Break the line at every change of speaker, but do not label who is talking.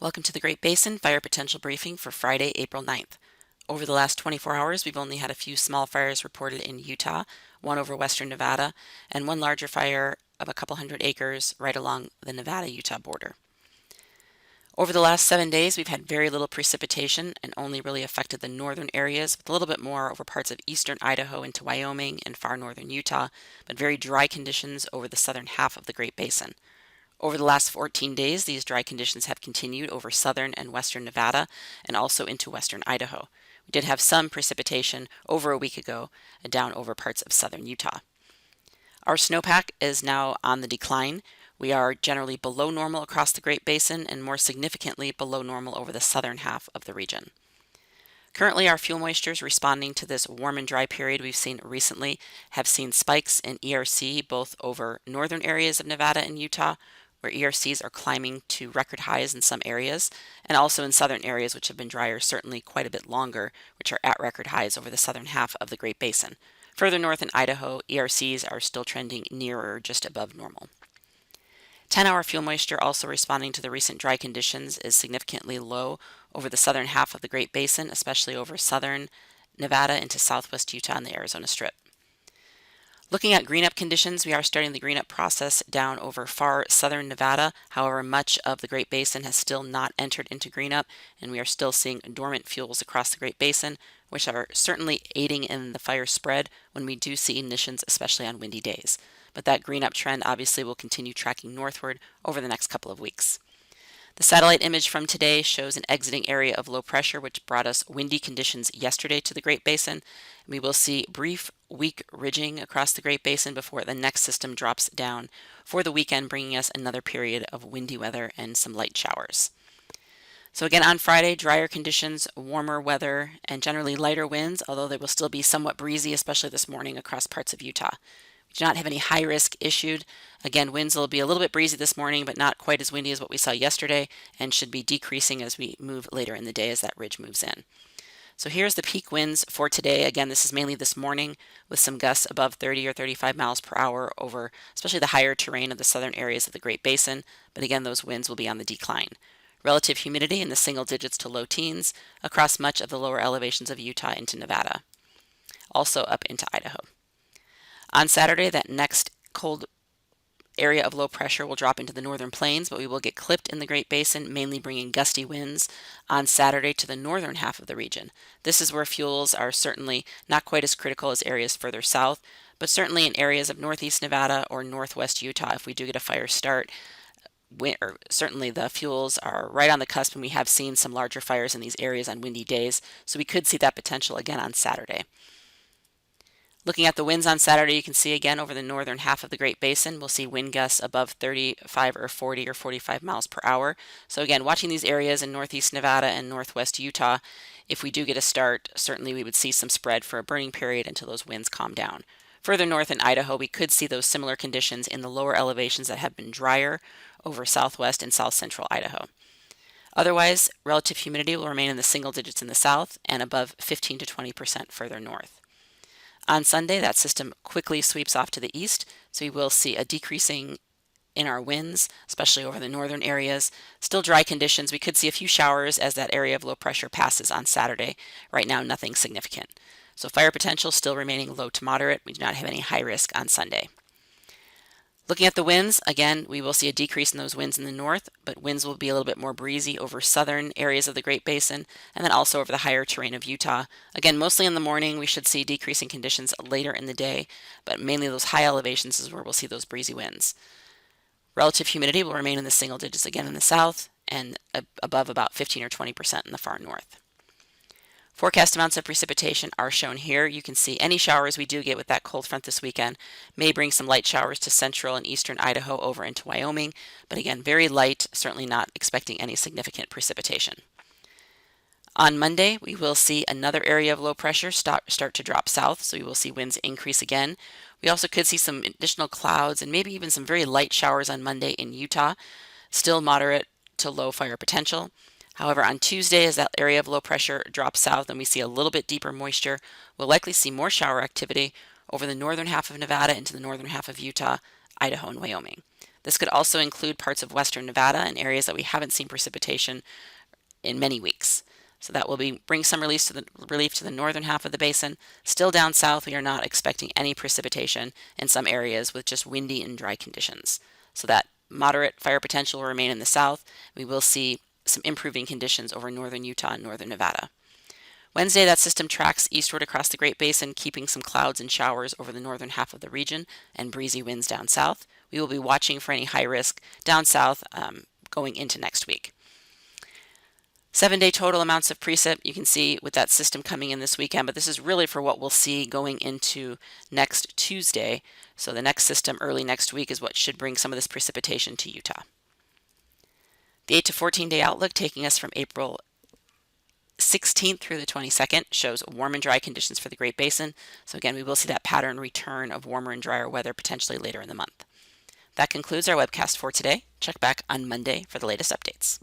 Welcome to the Great Basin Fire Potential Briefing for Friday, April 9th. Over the last 24 hours, we've only had a few small fires reported in Utah, one over western Nevada, and one larger fire of a couple hundred acres right along the Nevada-Utah border. Over the last 7 days, we've had very little precipitation and only really affected the northern areas, with a little bit more over parts of eastern Idaho into Wyoming and far northern Utah, but very dry conditions over the southern half of the Great Basin. Over the last 14 days, these dry conditions have continued over southern and western Nevada and also into western Idaho. We did have some precipitation over a week ago down over parts of southern Utah. Our snowpack is now on the decline. We are generally below normal across the Great Basin and more significantly below normal over the southern half of the region. Currently, our fuel moistures responding to this warm and dry period we've seen recently have seen spikes in ERC both over northern areas of Nevada and Utah, where ERCs are climbing to record highs in some areas, and also in southern areas which have been drier certainly quite a bit longer, which are at record highs over the southern half of the Great Basin. Further north in Idaho, ERCs are still trending nearer just above normal. 10-hour fuel moisture also responding to the recent dry conditions is significantly low over the southern half of the Great Basin, especially over southern Nevada into southwest Utah and the Arizona Strip. Looking at green up conditions, we are starting the green up process down over far southern Nevada. However, much of the Great Basin has still not entered into green up, and we are still seeing dormant fuels across the Great Basin, which are certainly aiding in the fire spread when we do see ignitions, especially on windy days. But that green up trend obviously will continue tracking northward over the next couple of weeks. The satellite image from today shows an exiting area of low pressure, which brought us windy conditions yesterday to the Great Basin. We will see brief, weak ridging across the Great Basin before the next system drops down for the weekend, bringing us another period of windy weather and some light showers. So again, on Friday, drier conditions, warmer weather, and generally lighter winds, although they will still be somewhat breezy, especially this morning across parts of Utah. We do not have any high risk issued. Again, winds will be a little bit breezy this morning, but not quite as windy as what we saw yesterday, and should be decreasing as we move later in the day as that ridge moves in. So here's the peak winds for today. Again, this is mainly this morning with some gusts above 30 or 35 miles per hour over especially the higher terrain of the southern areas of the Great Basin. But again, those winds will be on the decline. Relative humidity in the single digits to low teens across much of the lower elevations of Utah into Nevada, also up into Idaho. On Saturday, that next cold area of low pressure will drop into the northern plains, but we will get clipped in the Great Basin, mainly bringing gusty winds on Saturday to the northern half of the region. This is where fuels are certainly not quite as critical as areas further south, but certainly in areas of northeast Nevada or northwest Utah, if we do get a fire start, certainly the fuels are right on the cusp, and we have seen some larger fires in these areas on windy days, so we could see that potential again on Saturday. Looking at the winds on Saturday, you can see again over the northern half of the Great Basin, we'll see wind gusts above 35 or 40 or 45 miles per hour. So again, watching these areas in northeast Nevada and northwest Utah, if we do get a start, certainly we would see some spread for a burning period until those winds calm down. Further north in Idaho, we could see those similar conditions in the lower elevations that have been drier over southwest and south central Idaho. Otherwise, relative humidity will remain in the single digits in the south and above 15 to 20% further north. On Sunday, that system quickly sweeps off to the east, so we will see a decreasing in our winds, especially over the northern areas. Still dry conditions. We could see a few showers as that area of low pressure passes on Saturday. Right now, nothing significant. So fire potential still remaining low to moderate. We do not have any high risk on Sunday. Looking at the winds, again, we will see a decrease in those winds in the north, but winds will be a little bit more breezy over southern areas of the Great Basin, and then also over the higher terrain of Utah. Again, mostly in the morning, we should see decreasing conditions later in the day, but mainly those high elevations is where we'll see those breezy winds. Relative humidity will remain in the single digits again in the south, and above about 15 or 20% in the far north. Forecast amounts of precipitation are shown here. You can see any showers we do get with that cold front this weekend may bring some light showers to central and eastern Idaho over into Wyoming, but again, very light, certainly not expecting any significant precipitation. On Monday, we will see another area of low pressure start to drop south, so we will see winds increase again. We also could see some additional clouds and maybe even some very light showers on Monday in Utah, still moderate to low fire potential. However, on Tuesday, as that area of low pressure drops south and we see a little bit deeper moisture, we'll likely see more shower activity over the northern half of Nevada into the northern half of Utah, Idaho, and Wyoming. This could also include parts of western Nevada and areas that we haven't seen precipitation in many weeks. So that will bring some relief to the northern half of the basin. Still down south, we are not expecting any precipitation in some areas with just windy and dry conditions. So that moderate fire potential will remain in the south. We will see some improving conditions over northern Utah and northern Nevada. Wednesday, that system tracks eastward across the Great Basin, keeping some clouds and showers over the northern half of the region and breezy winds down south. We will be watching for any high risk down south going into next week. 7-day total amounts of precip, you can see with that system coming in this weekend, but this is really for what we'll see going into next Tuesday. So the next system early next week is what should bring some of this precipitation to Utah. The 8 to 14-day outlook, taking us from April 16th through the 22nd, shows warm and dry conditions for the Great Basin. So again, we will see that pattern return of warmer and drier weather potentially later in the month. That concludes our webcast for today. Check back on Monday for the latest updates.